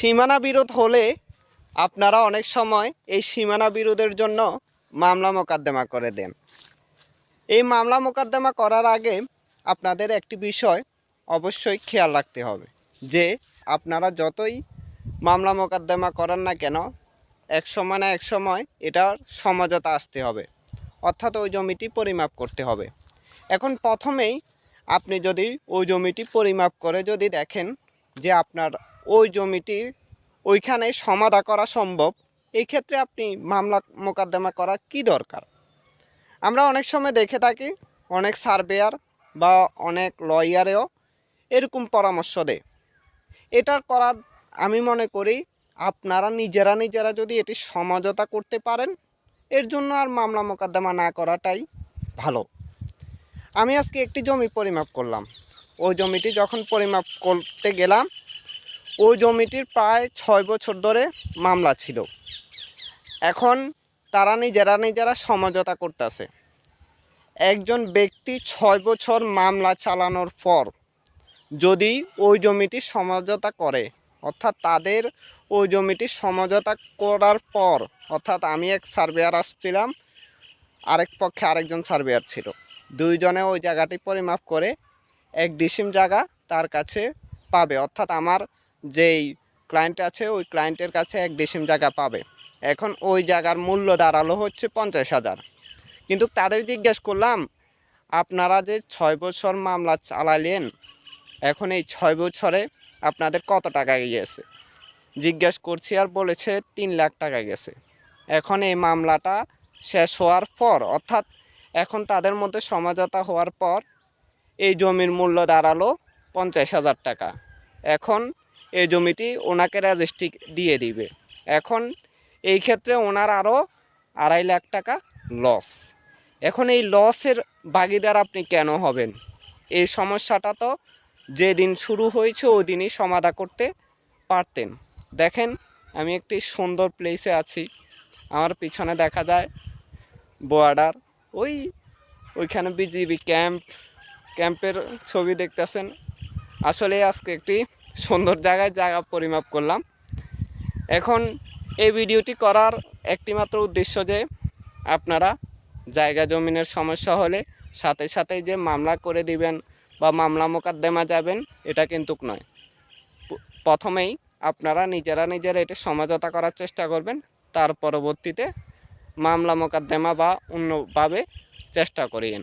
সীমানা বিরোধ হলে আপনারা অনেক সময় এই সীমানা বিরোধের জন্য মামলা মোকদ্দমা করে দেন। এই মামলা মোকদ্দমা করার আগে আপনাদের একটি বিষয় অবশ্যই খেয়াল রাখতে হবে যে আপনারা যতই মামলা মোকদ্দমা করেন না কেন এক সময় না এক সময় এটার সমঝোতা আসতে হবে, অর্থাৎ ওই জমিটি পরিমাপ করতে হবে। এখন প্রথমেই আপনি যদি ওই জমিটি পরিমাপ করে যদি দেখেন যে আপনার ওই জমিটির ওইখানে সমাধা করা সম্ভব, এই ক্ষেত্রে আপনি মামলা মোকদ্দমা করা কি দরকার। আমরা অনেক সময় দেখে থাকি অনেক সার্ভেয়ার বা অনেক লয়ারেও এরকম পরামর্শ দেয়। এটা করা আমি মনে করি আপনারা নিজেরা যদি এটি সমঝোতা করতে পারেন এর জন্য আর মামলা মোকদ্দমা না করাটাই ভালো। আমি আজকে একটি জমি পরিমাপ করলাম। ওই জমিটি যখন পরিমাপ করতে গেলাম ওই জমিটির প্রায় 6 বছর ধরে মামলা ছিল। এখন তারা নিজেরা সমঝোতা করতেছে। একজন ব্যক্তি 6 বছর মামলা চালানোর পর যদি ওই জমিটি সমঝোতা করে, অর্থাৎ তাদের ওই জমিটি সমঝোতা করার পর, অর্থাৎ আমি এক সার্ভেয়ার আসছিলাম, আরেক পক্ষে আরেকজন সার্ভেয়ার ছিল, দুইজনে ওই জায়গাটি পরিমাপ করে 1 ডিসিম জায়গা তার কাছে পাবে, অর্থাৎ আমার যেই ক্লায়েন্ট আছে ওই ক্লায়েন্টের কাছে 1 ডিসিম জায়গা পাবে। এখন ওই জায়গার মূল্য দাঁড়ালো হচ্ছে 50,000। কিন্তু তাদের জিজ্ঞেস করলাম আপনারা যে 6 বছর মামলা চালালেন, এখন এই 6 বছরে আপনাদের কত টাকা গিয়েছে জিজ্ঞেস করছি, আর বলেছে 3 লাখ টাকা গেছে। এখন এই মামলাটা শেষ হওয়ার পর, অর্থাৎ এখন তাদের মধ্যে সমঝোতা হওয়ার পর এই জমির মূল্য দাঁড়ালো 50,000 টাকা। এখন এই জমিটি ওনাকে রেজিস্ট্রি দিয়ে দিবে। এখন এই ক্ষেত্রে ওনার আরও 2.5 লাখ টাকা লস। এখন এই লসের ভাগিদার আপনি কেন হবেন? এই সমস্যাটা তো যেদিন শুরু হয়েছে ওই দিনই সমাধান করতে পারতেন। দেখেন আমি একটি সুন্দর প্লেসে আছি, আমার পিছনে দেখা যায় বর্ডার, ওইখানে বিজিবি ক্যাম্পের ছবি দেখতেছেন। আসলে আজকে একটি সুন্দর জায়গা পরিমাপ করলাম। এখন এই ভিডিওটি করার একটি মাত্র উদ্দেশ্য যে আপনারা জায়গা জমিনের সমস্যা হলে সাথে যে মামলা করে দিবেন বা মামলা মোকদ্দমা যাবেন এটা কিন্তু নয়। প্রথমেই আপনারা নিজেরা এটি সমঝোতা করার চেষ্টা করবেন, তার পরবর্তীতে মামলা মোকদ্দমা বা অন্যভাবে চেষ্টা করিয়েন।